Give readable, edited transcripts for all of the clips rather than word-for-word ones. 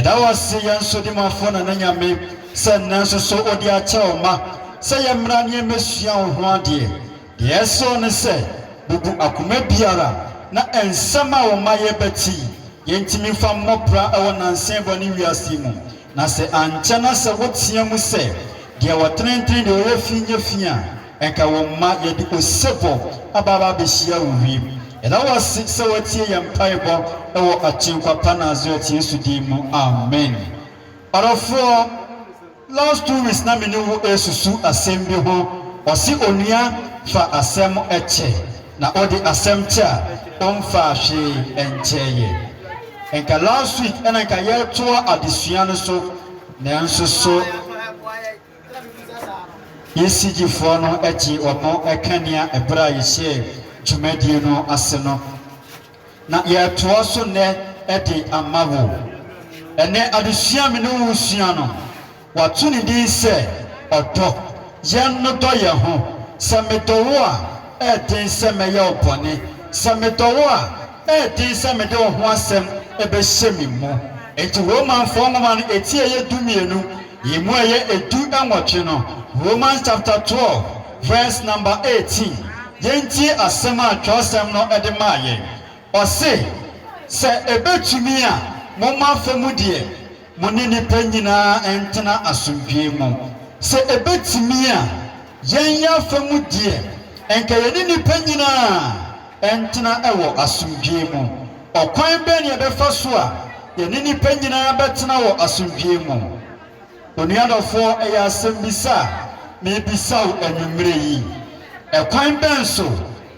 That was Sian Sodima Fona Nanyame, San Nanso so Odia Chauma, Sayamrania Messian Wadi. Yes, son say, Bubu Akume Biara, na and Sama or Maya Betty, Yentimi from Mopra, our Nansen Bonivia Simon. Na se Anchana Savotiamu say, there were 33 the Finia Fia, and Kawama Yadi Osepo, Ababa Bishia Uvi. And I was 6 Empire, or a Chinkwa Panazoti Sudimu. Amen. Out of 4 last 2 weeks, Naminu Esusu Assembly Home, or see Onia for Assem Eche. Now, all the Assembly on Fashi and Cheye. And last week, and I can hear 2 additional so, Nanso so. ECG for no Echi or more Ekania, a Bray share. Jumedino aseno na ye to so ne edi amawo ene adusua me no usua no watu ni din se odo ye no do ye ho se medowo a edin se me ye opone se medowo a edin se me de ho asem ebe hyemi mo enti Roman 4:1 eti ye dumienu yimu ye edu enwotwe no Romans chapter 12 verse number 18 Yenti asema twasem no edemaye ose se ebetumi a momma famu de monini panyina entena asomdwe mu se ebetumi a yenya famu de enka yenini panyina entena ewo asomdwe mu okwan be ne ebefa so a yenini panyina betena wo asomdwe mu onuadofo eya asembisa me bisaw anwumre yi ekwan benso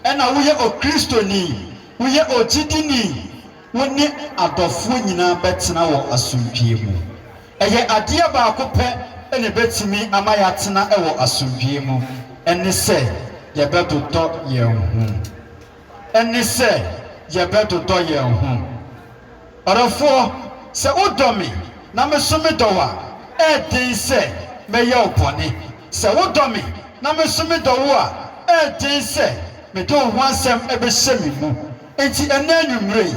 ena wo ye okristoni wo ye ogidini woni adofo nyina betena wo asomdwe mu eye ade ba akopɛ ene betimi amaya tena ewo asomdwe mu ene se ye betotɔ ye hu ene se ye betotɔ ye hu orofo se odomi na mesome dɔwa edin se meye opone se odomi na mesome dɔwa edin se me do ho asem ebe hyemi mu enti enanwumre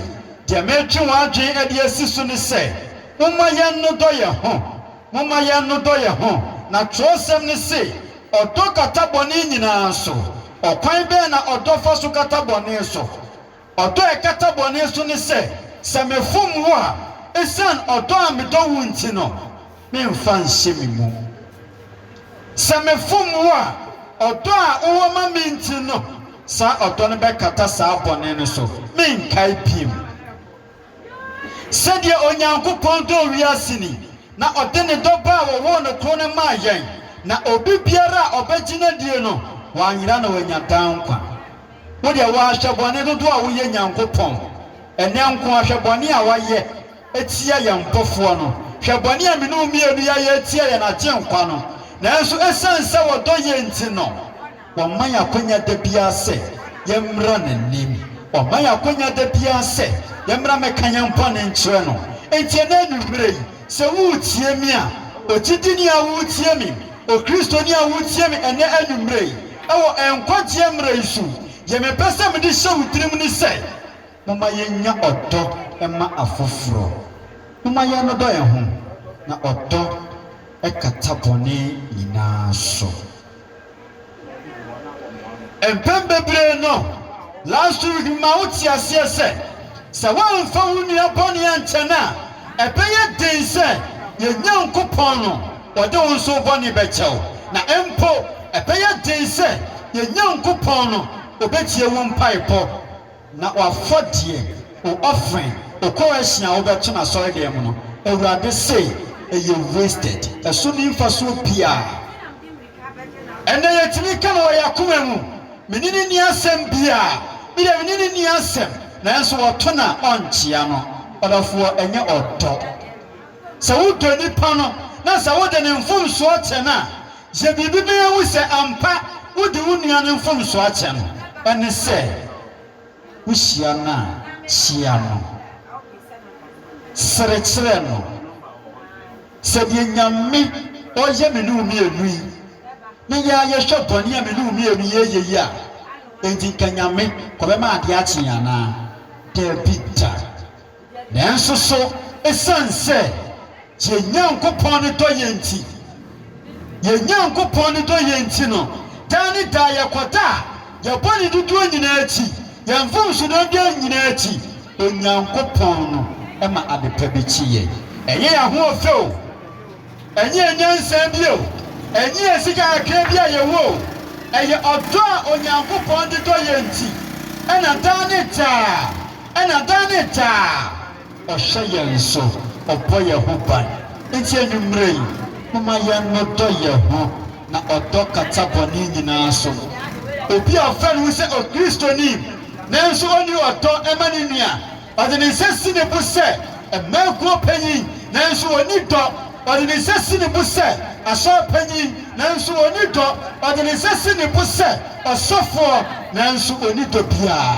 de metwe wadwen ade asisu ne se momma ye no do ye ho momma ye no do ye ho na twosem ne se odo katabone nyina so okwan be na odo fa so katabone so odo e katabone so ne se mefum ho a esan odo a me do wunti no me mfa hyemi mu se mefum ho a odo a owo ma minti no sa odo ne be kata sa abone ne so me nkai pim se de onyankopon do wiasini na ode ne do ba wo no kro ne ma yen na obi biara obegina die no wanyira na wanya dankwa wo de wa hwebone do a wo ye nyankopon ene nko ahwebone a waye etia ye mpofo no hwebone a me no mienu ya ye etia ye na gyenkwa no nanso esanse wo do ye nti no wo man yakonya da bia se yemra nanim wo man yakonya da bia se yemra mekanya mpo ne nkyere no enti na nwumre se wo tie mi a ogidini a wo tie mi o kristoni a wo tie mi ene anwumre ewo enkwagye mra isu ye me pese me de hye wutirim ni se mama yenya odo ema afoforo mama ye no do ye ho na odo ekatabone ina so empembebre no last week ma uti asiese se wa mfa wunu abone anchana ebeye den se ye nyankopon no ode wonso bone bechew na empo ebeye den se ye nyankopon no obetie wo mpaipo na wafodie o offering o koashia obeto na sori dem no ewurade say eye wasted eso ni mfaso pia ene yetimi kana wa yakoma mu menini ni asem bia bile menini ni asem na enso woto na onchia no odafo enye odo se wodo ni pa no na se wode ne mfumso ache na je bibi be wu se ampa wode wunua ne mfumso ache no ene se wuhia na hia no serekere no se de nyame oye me no mi enui na ya shop boni ya menu mi enu ye ya enti kanyame ko be ma ade achi yana debita nanso so esanse je nyankopon ne to yenti ye nyankopon ne to yenti no tani da ya kwata ya boni dudu nyina achi ya mfumsu no de nyina achi onyankopon no e ma ade pabichi ye eye ahofe o enye nyansa bio enye sika akra bia ye wo eye odo a onyankopon de to yenti ena dane ta o hye nso opo ye ho ban enti enumrei mama ye no do ye ho na odo kataboni nyina so obi a fan hu se o kristoni nanso oni odo emani nua odene sesi ne bu se emako panyi nanso oni do odene sesi ne bu se aso panyi nanso oni do odene sesi ne bu se asofo nanso oni do bia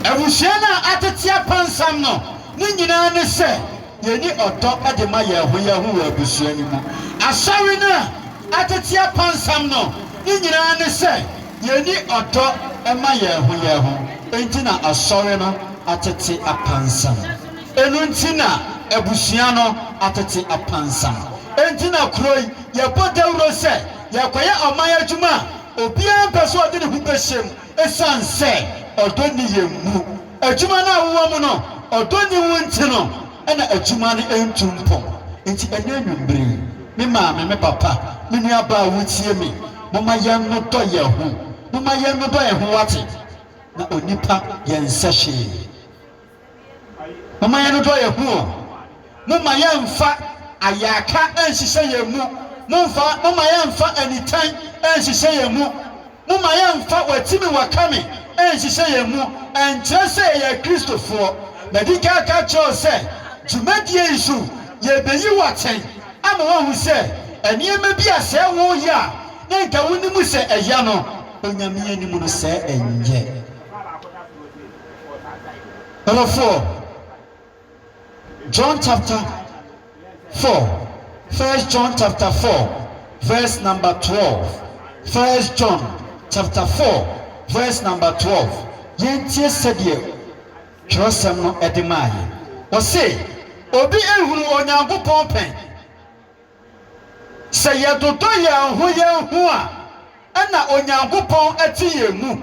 ebusiana atetia pansam no ni nyina ne se yeni odo ade ma ye ho abusuani mu asawe na atetia pansam no ni nyina ne se yeni odo ema ye ho enti na asore no atete apansam enu enti na ebusua no atete apansam enti na kroi ye bodawro se ye kwaye omaya adwuma obia mpese ode ne hubeshem esanse odo ni yemu adwuma na awo mu no odo ni wonti no ena adwuma ne entumpo enti enenwumbre me maame me papa me nua ba wotie me mama ye no do ye ho mama ye no do ye ho wate na onipa ye nsehye mama ye no do ye ho mama ye mfa ayaka enhihye ye mu mama ye mfa anitan enhihye ye mu mama ye mfa watimi wakame enhihye ye mu entrese ye kristofo na dika ka cho se jumadie isu ye beyi waten ama wo hu se eniema bi ase wo ya na nka wonimu se eya no onyame animu no se enye. Number 4, John chapter 4, 1 John chapter 4, verse number 12. 1 John chapter 4, verse number 12. Yentie sedie Joseph no edemaye. O say, obi ehuru onyankopon pen. Se yedodo ye ho a, na onyankopon ati ye mu.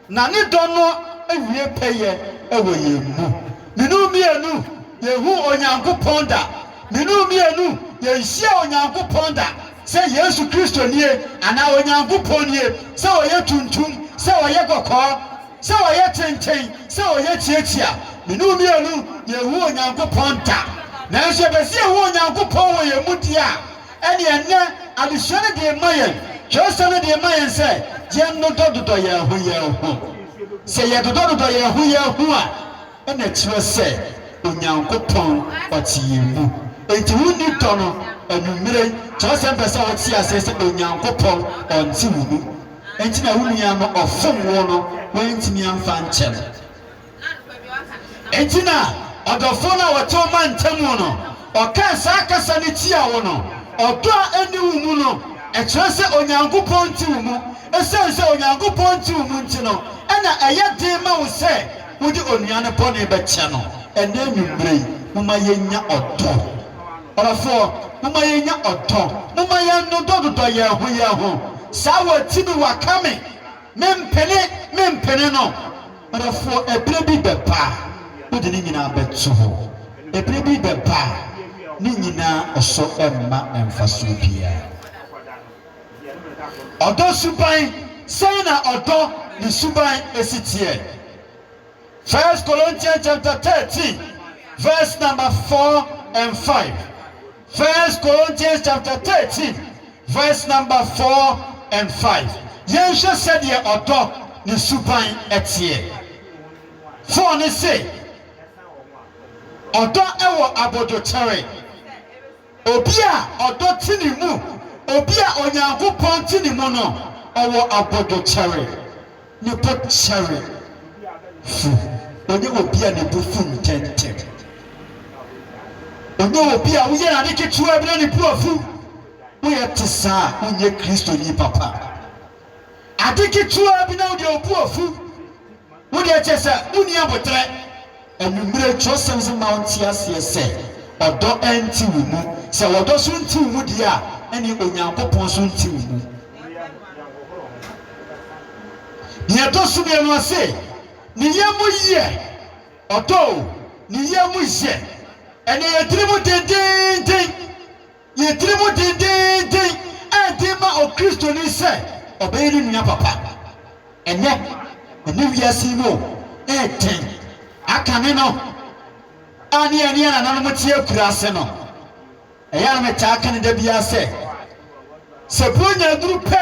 Na ne do no ewie peye ewo ye mu. Minu mienu yehu onyankopon da. Minu mienu ye hia onyankopon da. Se Yesu Kristo nie ana onyankopon nie. Se oye tuntum, se oye kokko, se oye tenten, se oye tietia. Minu mienu yehu onyankopon da. Na se besi yehu onyankopon wo ye mu dia. Ene enne alisuane de mayen. Joseph de mayen se je no dodo ye ho. Se ye dodo ye ho a ene tire se onyankopon oti yemu. Enti wuni to no enumire Joseph pese oti ase se onyankopon onti wumu. Enti na wuni ya no ofom wo no wentimi amfa nchem. Enti na odofo na woto mantamu no oka sa kasa ne tia wo no odo eni wumu no e tire se onyankopon ti wumu. Esense onyankopon ti wumu nti no ena eye de ma wo se wodi onuane pone be che no ene nwumbre mama yenya odo orafo mama yenya odo mama yenu dodo ye ho sa watimi wakame mempene no orafo ebre bi bepa wodi ni nyina betu ho ebre bi bepa ni nyina oso emma emfaso bia odo suban say na odo ni suban esitie. 1 Corinthians chapter 13, verse number 4 and 5. 1 Corinthians chapter 13, verse number 4 and 5. Yensha said ye odo ni suban etie. For ne say odo ewo abodotere. Obia odo tini mu. Obia onyankopon tini mu no owo abodotere. Ni pot cherry. Fu onye obia ne bufu ntente onye obia wo ye na ne ketu abira ne buafu wo ye wote saa unye Kristo ni papa adiki tuwa bi na odi obu ofu wodi achesa uni abotre enumere Joseph Mount ase odo enti wo mu se wodo so nti wo mu dia eni onyankopon so nti wo mu ye to su bi no ase ni yemu ye odo ni yemu ye ene yetrimu dendenden yetrimu dendenden adima o Kristo ni se obeyini nua papa ene wiase mo ten akane no ani na nanu tie kurase no eya me ta akane da bia se ponya grupe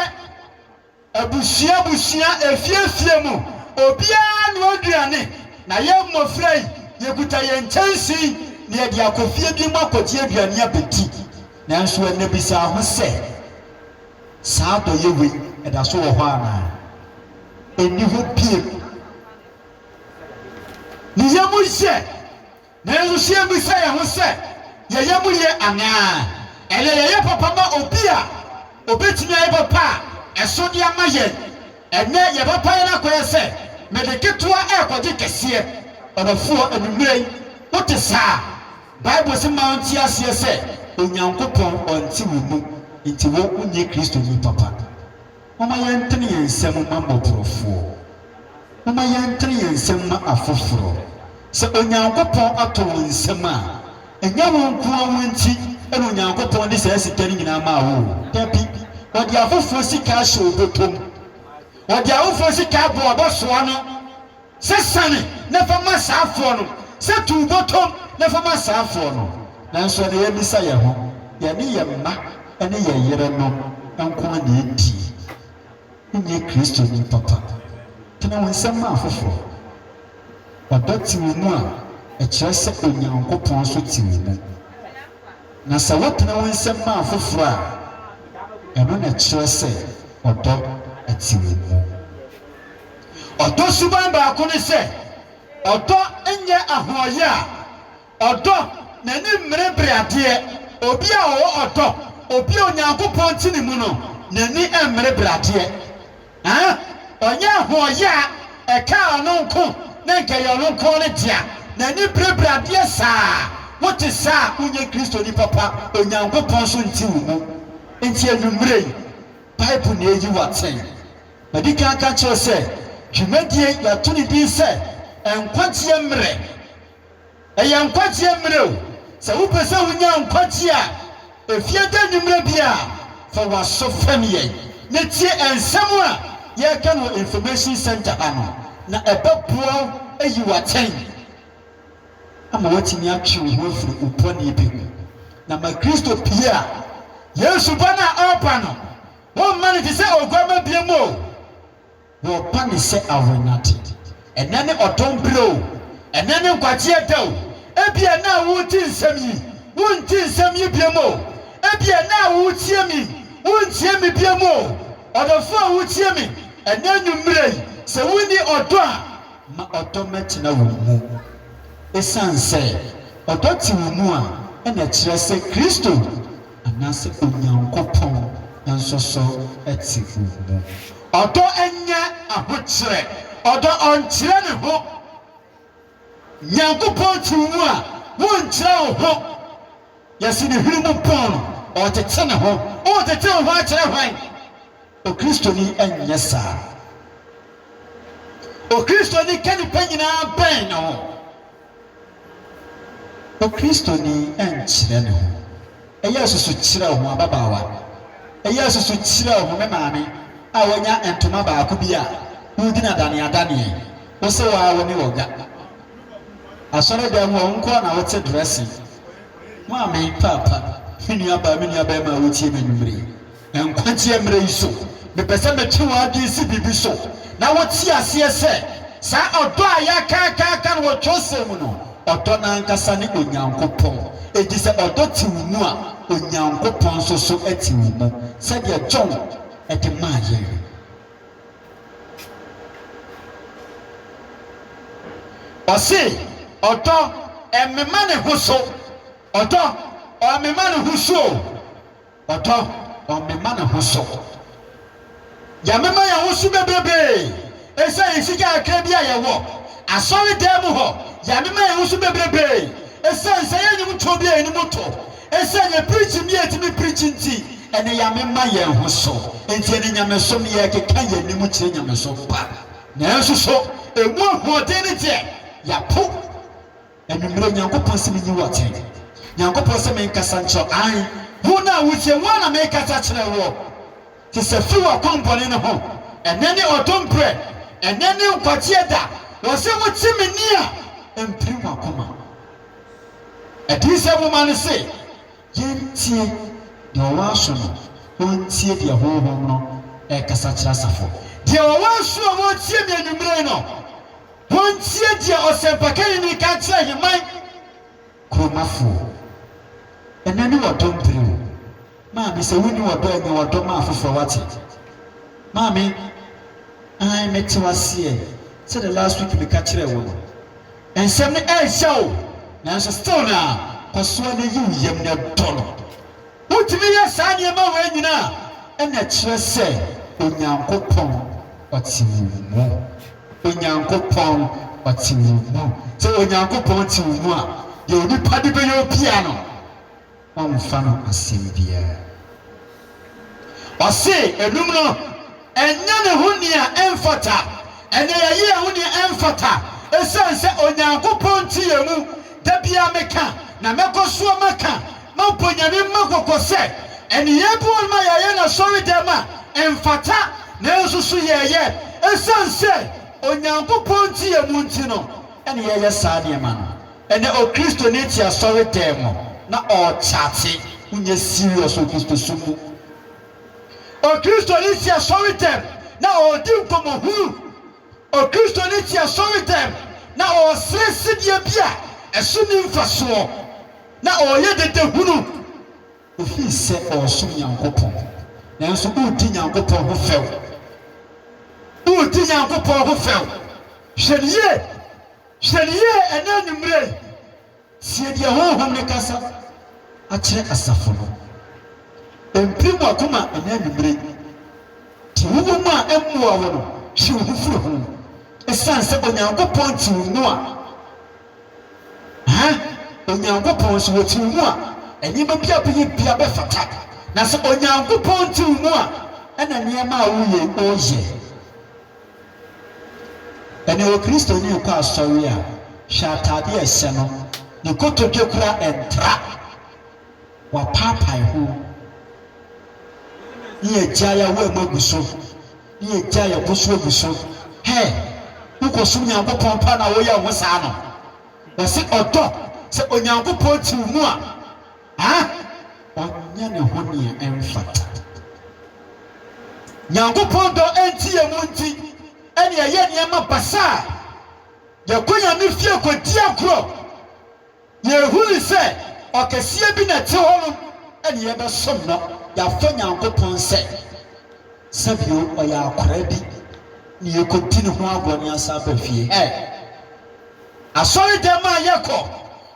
abusia efie mu obia no aduane na ye mmofrai ye kuta ye nchansi ne dia akofie bi mu akoti aduane abeti nanso ene bisa ho se saa do yewe eda so wo ho ana eni ho pie ni yamu ye nanso sie bi se ye ho se ye yamu ye ana ele ye papa ma obia obetimi ye papa eso dia ma ye ene ye papa ye na koye se medeketwa ekodi kese onofuo enumrei wote saa Bible se Mount ase se onyankopon onti wo mu nti wo unye Kristo ni papa mama yentene yensem ma mobrofo mama yentene yensem ma afoforo se onyankopon ato wonsem a enya wonko awonti ene onyankopon de se sikari nyina ma wo tapi odi afoforo sika hye obotom odi afoforo sika bo obosoa no se sane na fama saafo no se tu botom na fama saafo no nanso ne yebisa ye ho ye ne ye ma ene ye yere no enko na edi nye Kristo ni papa tena wonsem ma afoforo wadati wo mu a ekire se onyankopon so ti wo mu na sa watena wonsem ma afoforo a eno na ekire se odo ati wo mu odo suban ba ko ne se odo enye ahoye a odo na ni mmere brade obi a wo odo obi onyankopon ti ni mu no na ni mmere brade onye ahoye a eka anonko na nke yonko ne dia na ni brebrade saa wote saa unye Kristo ni papa onyankopon so nti wo mu enti anumrei Bible na eyi waten madika aka cho se dwumadie ya to ni din se enkwagye mre eya nkwagye mre o se wo pese wonya nkwagye a efie da numre bia fa waso famie ne tie ensem a ye ka no information center ano na ebebuo eyi waten ama watimi atwe ho afuru uponi bi na ma Kristo pia Yesu bana opa no wo mani ti se ogwama biemo wo pani se awenati enane odombro enane nkwagye daw ebia na wuti nsem yi wunti nsem yi biemo ebia na wutie mi wuntie mi biemo odofo wutie mi enanyumrei se wuni odo a ma odo metina wo mu esanse odo ti wo mu a ena kire se Kristo anase onyankopon nsoso eti wo mu odo enya ahokyere odo onkyere ne ho nyankopon ti wo mu a wonkyere wo ho yesi ne hirimu pon o tete ne ho o tete ho akyere hwan o Kristo ni enya saa o Kristo ni kani panyina ben no o Kristo ni enkyere ne ho eya soso kyere ho ababawa eya soso kyere ho me maame a wonya entoma baako bi a wudi na adane wo se wa wo ni woga asore da mu onko na wote dressing maame papa mini aba ma wotie menumre enkwagye mre iso me pese me twe wa di si bibi so na wotie ase ese sa odo aya ka no twose mu no odo na nkasa ne onyankopon edi se odo ti wo mu a onyankopon so eti wo mu se de John eti maaye ose odo emmema ne ho so odo o mmema ne ho so odo ɔmema ne ho so yamema ya ho so bebrebe esa yisika akra bi ayɛwɔ asɔre dan mu hɔ yamema ya ho so bebrebe esa nsa yɛ nyum to bi anim to esa yɛ preach bi etimi preach nti ene yamema yɛ ho so enti ene nyameso ne yɛ keka yɛ nim kyerɛ nyameso ba na enso so emu ahoɔden ne tie yapo enumere nyankopɔn sɛ menyi wɔte nyankopɔn sɛ menkasa nkyerɛ an wo na wotie wo na mekasa kyerɛ wo te sɛ fi wɔ kɔmpɔne ne ho ɛnɛ ne ɔdomprɛ ɛnɛ ne nkɔteɛ da wɔ sɛ wote me ni a mpiri wɔ akoma ɛdii sɛ woma no se yɛntie deɛ ɔwɔ aso no wɔntie deɛ honhom no ɛkasa kyerɛ asafo deɛ ɔwɔ aso a wɔtie me anwummere no wɔntie deɛ ɔsɛmpakani ne ka kyerɛ heman kuromafoɔ ɛnɛ ne wɔdomprɛ o maame sɛ woni wɔdɔ ɛnyɛ wɔdɔ ma afoforɔ wate maame ai mete waseɛ sɛ the last week meka kyerɛ wo no ɛnsɛm ne ɛnhyɛ wo nanso still na kɔsoa no yi wo yam na dɔ no wotumi yɛ saa nneɛma wɔ nyinaa ɛna kyerɛ sɛ onyankopɔn ɔte wo mu onyankopɔn ɔte wo mu sɛ onyankopɔn te wo mu a deɛ onipa de bɛyɛ opia no ɔmfa no asɛm biara ɔse enum no ɛnyɛ ne ho nea ɛmfata ɛnɛ yɛyɛ ho nea ɛmfata ɛsiane sɛ onyankopɔn te yɛ mu da biara meka na mɛkɔ soɔ maka mapɔ nyame mma kɔkɔ sɛ ɛneyɛ bi wɔ ma yɛyɛ na sɔre dɛm a ɛmfata nanso so yɛyɛ ɛsiane sɛ onyankopɔn te yɛ mu nti no ɛne yɛyɛ saa nneɛma no ɛnɛ okristo ne te asɔre dɛm mu na ɔkyate unye serious o Kristo sumu o Kristo ni ti asori dem na o di nkomo huru o Kristo ni ti asori dem na o sresi die bia esu ni mfaso na o ye dede huru o fi se o so Nyankopɔn na nso o di Nyankopɔn ho few o di Nyankopɔn ho few hweniye ena numre sie die honhom ne kasa akyerɛ asafo no empiri mu akoma ena numre ti wo mu a emmoa wo no hwe wo furu ho esan sɛ Onyankopɔn ti wo mu a Onyankopɔn so wo ti wo mu a enyima bia bia bɛfata na sɛ Onyankopɔn ti wo mu a ɛna nneɛma a woyɛ oyɛ ɛne o Kristo ne kɔ asɔre a hwɛ atade ɛhyɛ no ne kotodwe kura entra wa papa ho ne agya ya wo amaguso ne agya ya boso aguso uko so Nyankopɔn pa na wo ya wo saa no wɔse ɔdɔ sɛ Onyankopɔn ti wo mu a ɔnyɛ ne ho nea ɛmfata Nyankopɔn dɔ enti yɛ mu nti ɛne ɛyɛ nneɛma basa yɛkɔnya ne fie kɔdi agorɔ yɛhunu sɛ ɔkɛseɛ bi na te hɔ no ɛne yɛbɛsom no yɛafa Nyankopɔn sɛ bio ɔyɛ akwara bi ne yɛkɔdi ne ho abɔne asa ba fie asɔre dɛm a yɛkɔ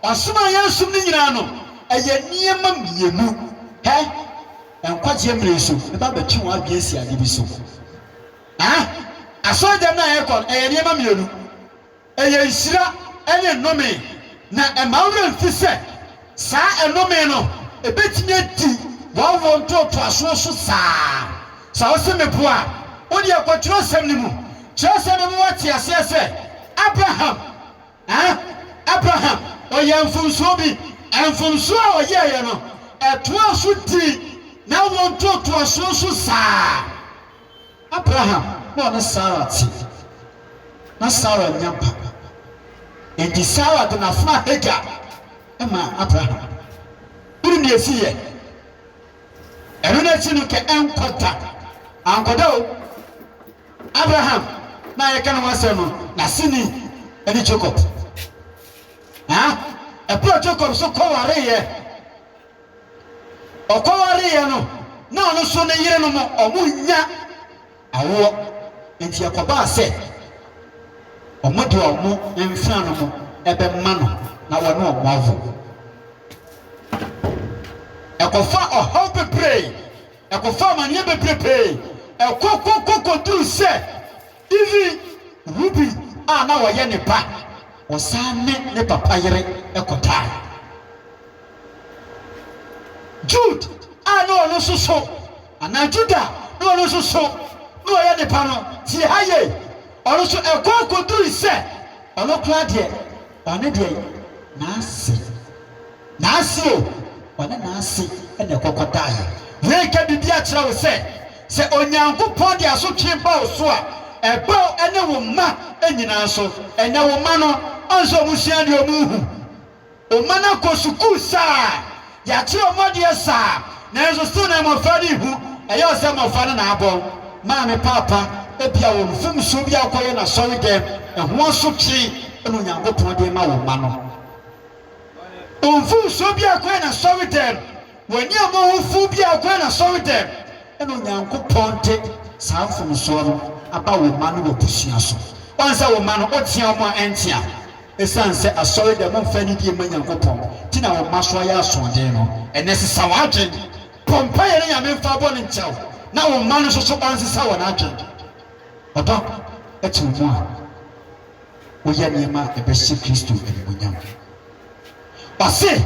ɔsom a yɛnsom no nyinaa no ɛyɛ nneɛma mmienu nkwagyeɛ mmere so meba bɛtwe wɔn abea si ade bi so asɔre dɛm a yɛkɔ no ɛyɛ nneɛma mmienu ɛyɛ nhyira ɛne nnome na ɛma wura mfi sɛ saa ɛnome no ebetumi adi wɔwɔ ntotoasoɔ so saa wo se mepo a wode akɔtwerɛ sɛm no mu kyerɛ sɛm no mu wɔte aseɛ sɛ Abraham ɔyɛ mfomsoɔ bi mfomsoɔ a ɔyɛeɛ no ɛtoa so di na wɔ ntotoasoɔ so saa Abraham na ɔne Sara te na Sara nyampa enti Sara de n'afena Hagar ɛma Abraham wuri ne esi yɛ ɛno n'akyi no kɛ ankɔda o Abraham na yɛka no wasɛ no n'aseni ɛne Jacob ɛpɛ Jacob so kɔwareyɛ ɔkɔwareyɛ no na ɔno so ne yere no mo ɔmo nya awoɔ enti ɛkɔbaa sɛ ɔmo de ɔmo mfra no mo ɛbɛma no na wɔne ɔmo avo ɛkɔfa ɔhaw bebree ɛkɔfa ma ne bebrebe ɛkɔkɔkɔkɔ du sɛ ivi ruby a na wɔyɛ ne ba ɔsan ne papa yere ɛkɔtaa Jude a na ɔno nso so ana Juda na ɔno nso so na ɔyɛ ne pa no tie ha ye ɔno nso ɛkɔkɔ du sɛ ɔno kora deɛ ɔne deɛ naase o ɔne naase ɛna ɛkɔkɔtaa yɛ ka bibi akyerɛ wo sɛ onyankopɔn de asotwe ba wo so a ɛba ɛne wo ma nyinaa so ɛnyɛ wo ma no ɔnso omusua de omuhu o ma na kɔ sukuu saa yɛakyerɛ ɔmɔdeɛ saa nanso still na mmɔfra no hu ɛyɛ sɛ mmɔfra no na abɔ maame papa ebia wɔ mfomsuo bi akɔyɛ na sɔre dɛm ɛho asotwe ɛna onyankopɔn de ma wo ma no mfomsuo bi akɔyɛ na sɔre dɛm wɔni amɔhofu bi akɔyɛ na sɔre dɛm ɛna onyankopɔn de saa mfomsuo no aba wo ma no wɔ busua so ɔnsa wo ma no ɔtea ɔmo a ɛntea ɛsiane sɛ asɔre dɛm mfa ne die ma nyankopɔn ti na wo ma so ayɛ asoɔden no ɛnɛ sesa w'adwen pɔmpa yɛ ne nyame mfa bɔ ne nkyɛw na wo ma no nso so ɔnsesa wɔ n'adwen ɔdɔ ɛte wo mu a woyɛ nneɛma ɛbɛhyɛ kristo animuonyam ɔse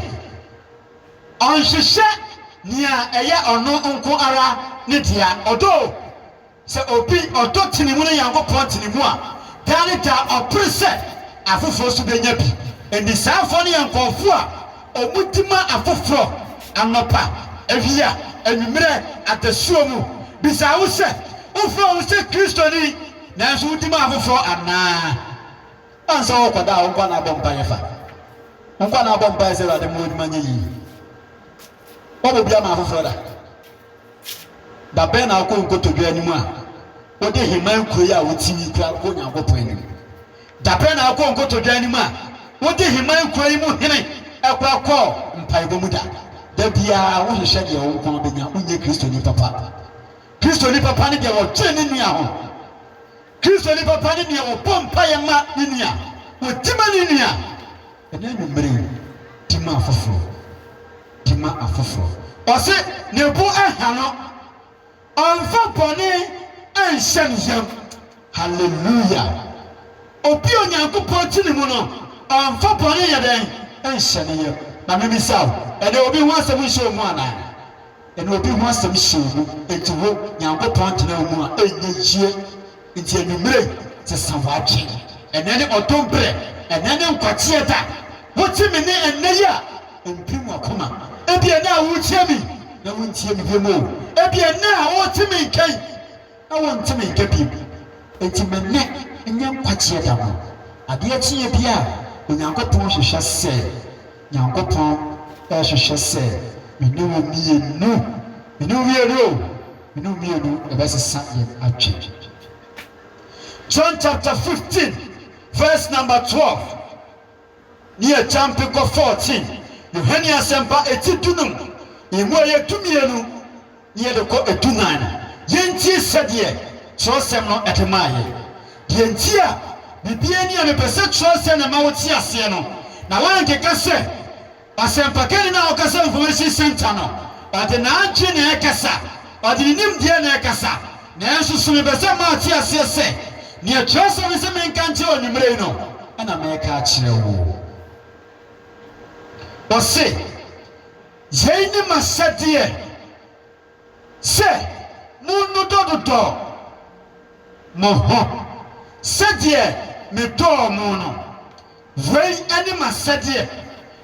ɔnhyehyɛ nea ɛyɛ ɔno nko ara ne dea ɔdɔ sɛ obi ɔdɔ tene mu ne nyankopɔn tene mu a daa ne daa ɔpere sɛ afoforɔ so bɛnya bi ɛnti saafoɔ no yɛ nkɔɔfo a ɔmudi ma afoforɔ anɔpa awia anwummerɛ adasuo mu bisaa wo sɛ wofrɛ wo sɛ kristoni nanso wodi ma afoforɔ anaa ansa wɔkɔda a wonkɔ na abɔ mpayɛ fa wonkɔ na abɔ mpayɛ sɛ awurade ma wɔdima nyɛ yie wɔbɔ bia ma afoforɔ da bɛn na akɔ nkotodwe anim a wode heman kuro yi a wotimi kura kɔ nyankopɔn anim da bɛn na akɔ nkotodwe anim a wode heman kuro yi mu hene ɛkɔ akɔ mpaebɔ mu da biara wohyehyɛ deɛ wo nkɔn bɛnya wonyɛ kristoni papa ne deɛ wɔtwe ne nua ho kristoni papa ne deɛ wɔbɔ mpayɛ ma ne nua wɔdi ma ne nua ɛne anwummere di ma afoforɔ ɔse ne bo ɛha no ɔmfa bɔne ɛnhyɛ ne yam hallelujah obi onyankopɔn ti ne mu no ɔmfa bɔne yɛ dɛn ɛnhyɛ ne yam na mebisa wo ɛne obi ho asɛm nhyɛ wo mu anaa ɛne obi ho asɛm hyɛ wo mu enti wo nyankopɔn tena wo mu a ɛnyɛ yie nti anwummere sesa w'adwen ɛnɛ ne ɔdɔmberɛ ɛnɛ ne nkwakyeɛ da wote me ne ɛnnɛ yi a mpim wakoma ebi ɛnɛ a wotie mi na wontie mi biom o ebi ɛnɛ a wote me nkɛn na wonte me nkɛ biom enti mɛnɛ ɛnyɛ nkwakyeɛ da ho adeɛ kyeɛ bi a onyankopɔn hwehwɛ sɛ nyankopɔn ɛhwehwɛ sɛ mene wo mmienu ɛbɛsesa yɛn atwe John chapter 15 verse number 12 near Champiko 14 Yohane Asempa eti dunum emu aye tumienu near the ko etunan yenti sɛdeɛ kyerɛsɛm no ɛtemaayɛ yenti a bibia ni a mepɛsɛ kyerɛsɛm na ma wote aseɛ no na wankeka sɛ Asempa kani na ɔkasa information center no ɔde n'agye na ɛkasa ɔde nimdeɛ na ɛkasa nanso so mepɛsɛ ma ate aseɛ sɛ nea kyerɛsɛm sɛ menka nkyerɛ onwummerɛ no ɛna mɛka akyerɛ wo ɔse yɛi ne masɛdeɛ sɛ monodɔdodɔ mo ho sɛdeɛ medɔɔ mo no wei ne masɛdeɛ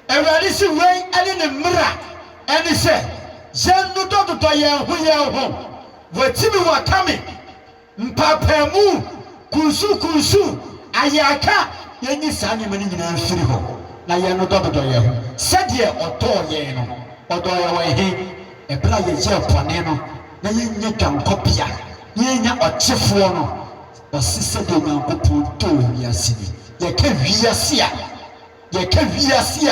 Awurade si wei ne mmara ɛne sɛ yɛn dodɔ yɛn ho wɔtimi wɔkame mpapaamu kunsu ayaka yɛnyi saa nneɛma no nyinaa mfiri hɔ na yɛn dodɔ yɛn ho sɛdeɛ ɔdɔɔ yɛn no ɔdɔɔ yɛn wɔ he ɛberɛ a yɛyɛ pɔne no na yɛnyɛ dwankɔbea yɛnya ɔkyefoɔ no ɔse sɛdeɛ Onyankopɔn dɔɔ wiase ni yɛka wiase a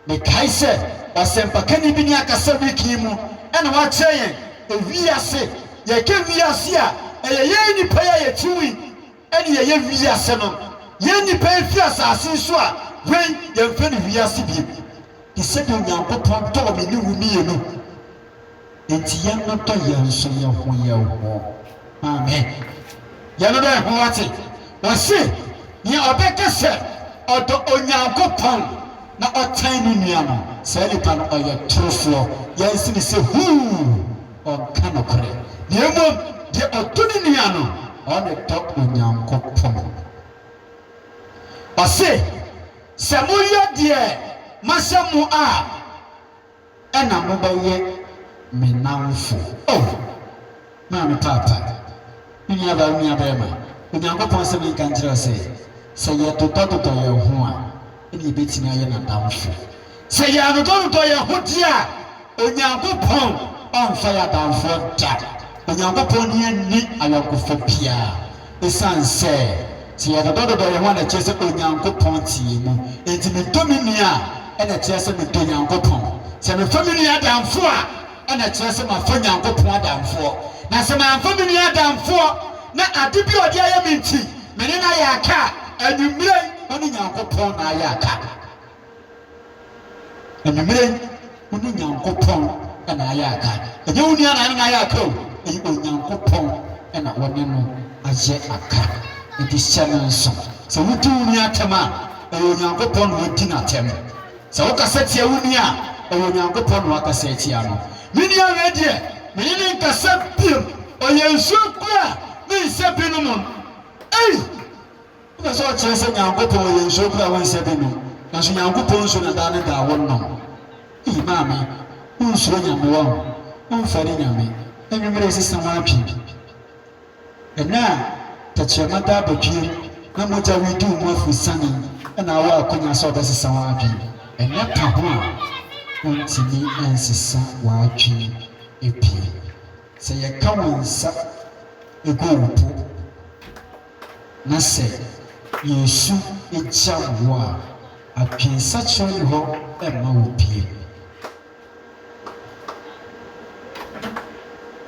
mekae sɛ ɔsɛmpakani bi ne akasa wiki mu ɛna wakyerɛ yɛn ewiase yɛka wiase a ɛyɛ yɛn nipa yɛ yɛtiwi ɛne yɛyɛ wiase no yɛn nipa efi asase so a wɛn yɛmfɛ ne wiase bi te sɛdeɛ Onyankopɔn dɔɔ me ne wo mmienu enti yɛn no tɔ yɛn so yɛn ho yɛn ho amen yɛn no dɛ ho ate wɔse nea ɔbɛka sɛ ɔdɔ Onyankopɔn na ɔtan ne nua no saa nipa no ɔyɛ torofoɔ yɛn si ne sɛ ɔnka nokorɛ na mmom deɛ ɔdɔ ne nua no ɔne dɔ Onyankopɔn ɔse sɛ moyɛ deɛ mahyɛ mo a ɛna mobɛyɛ me namfo maame papa me nua baa nua bɛrima Onyankopɔn sɛ menka nkyerɛ sɛ yɛdodɔdodɔ yɛn ho a ɛne yɛbɛtumi ayɛ n'adamfo sɛ yɛadodɔdodɔ yɛn ho deɛ a Onyankopɔn ɔmfa yɛ adamfoɔ da Onyankopɔn ne yɛnni ayɔnkofa biara ɛsiane sɛ yɛdodɔdodɔ yɛn ho a na kyerɛ sɛ Onyankopɔn tie mu enti medɔ me nua a ɛna kyerɛ sɛ medɔ Onyankopɔn sɛ mefa me nua adamfoɔ a ɛna kyerɛ sɛ mafa Onyankopɔn adamfoɔ na sɛ mamfa me nua adamfoɔ na ade bi ɔde ayɛ me nti mene na yɛ aka anwummerɛ ɔne Nyankopɔn na ayɛ aka anwummerɛ ɔne Nyankopɔn na ayɛ aka ɛnyɛ wo nua na ayɛ aka o ɛyɛ Onyankopɔn na wɔne no ayɛ aka nti hyɛ no nso sɛ wodi wo nua atɛm a ɛyɛ Onyankopɔn na wɔdi n'atɛm sɛ wokasa tia wo nua a ɛyɛ Onyankopɔn na wakasa tia no me nua wei deɛ menye ne nkasa biom ɔyɛ nsuo kura ne nsɛ binom wobɛ sɛ ɔkyerɛ sɛ Nyankopɔn ɔyɛ nsuo kura wo nsɛ binom nanso Nyankopɔn nsuo na daa ne daa wo nom maame wonsuro nyame wɔ ho womfɛre nyame anwummerɛ ɛsesa wo atwe ɛnɛ a tɛkyerɛma da abadwie na mogya wodi wo mu afusane ɛna awɔ akonya sɛ ɔbɛsesa wo atwe ɛnɛ ka ho a wontumi ɛnsesa w'atwe epie sɛ yɛka wo nsa egu wo po na sɛ Yesu egya wo a atwensakyerɛ ne hɔ ɛma wo pie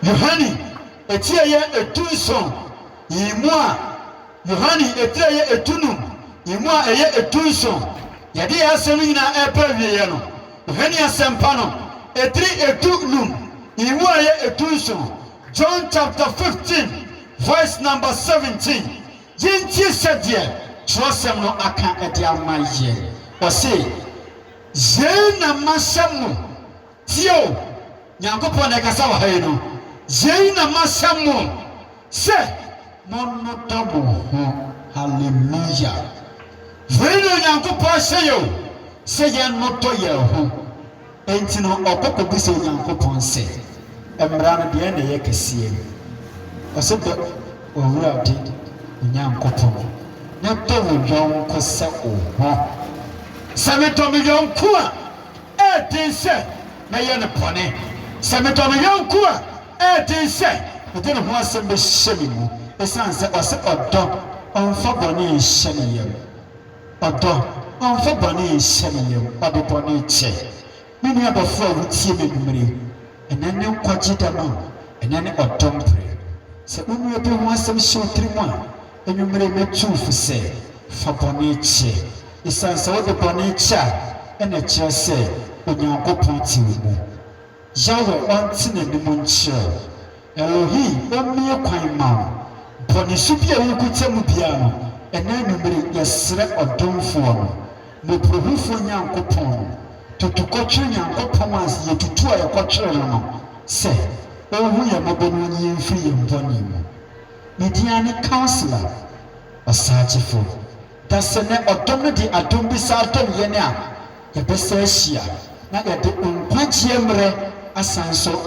Yohane etie yɛ etunson yimu a Yohane etie yɛ etunum yimu a ɛyɛ etunson yɛde yɛ asɛm nyinaa ɛpɛ wieɛ no Yohane asɛmpa no etiri etunum yimu a ɛyɛ etunson John chapter 15 verse number 17 yɛntie sɛdeɛ twerɛsɛm no aka ɛde ama yɛ ɔse yɛn na mahyɛ mo tie o Nyankopɔn na ɛkasa wɔ ha yi no yɛn na mahyɛ mo sɛ monnodɔ mo ho hallelujah wei na Onyankopɔn hyɛ yɛ o sɛ yɛnnodɔ yɛn ho enti no ɔkɔkɔ bi sɛ Onyankopɔn sɛ mmara no deɛ na ɛyɛ kɛseɛ ɔsɛ dɔ Owurade Onyankopɔn na dɔ wo yɔnko sɛ wo ho sɛ medɔ me yɔnko a ɛɛden sɛ mɛyɛ ne bɔne sɛ medɔ me yɔnko a ɛɛden sɛ mede ne ho asɛm bɛhyɛ me mu ɛsiane sɛ ɔsɛ ɔdɔ ɔmfa bɔne nhyɛ ne yam ɔdɔ ɔmfa bɔne nhyɛ ne yam ɔde bɔne kyɛ me nua bɛfo a wotie me numere ɛnɛ ne nkwagye da no ɛnɛ ne ɔdɔ mpere sɛ wo nua bi ho asɛm hyɛ wo tiri mu a anwummerɛ mɛtu wo fo sɛ fa bɔne kyɛ ɛsiane sɛ wode bɔne kyɛ a ɛna kyerɛ sɛ Onyankopɔn te wo mu Yahweh ɔnte n'anim nkyerɛ Elohim ɔmmie kwan ma wo bɔne so bi a wokuta mu biara no ɛna anwummerɛ yɛsrɛ ɔdomfoɔ no mmɔborɔhufoɔ Nyankopɔn no totokɔtwere Nyankopɔn a yɛtutu a yɛkɔtwere no sɛ ɔhu yɛ mmɔbɔ no ɔnyi yɛmfiri yɛn bɔne mu ne din ne counselor ɔsaagyefo da sɛ nɛ ɔdɔm no de adom bi saa dɔm yɛn a yɛbɛsɛ ahyia na yɛde nkwagyeɛ mmerɛ asan so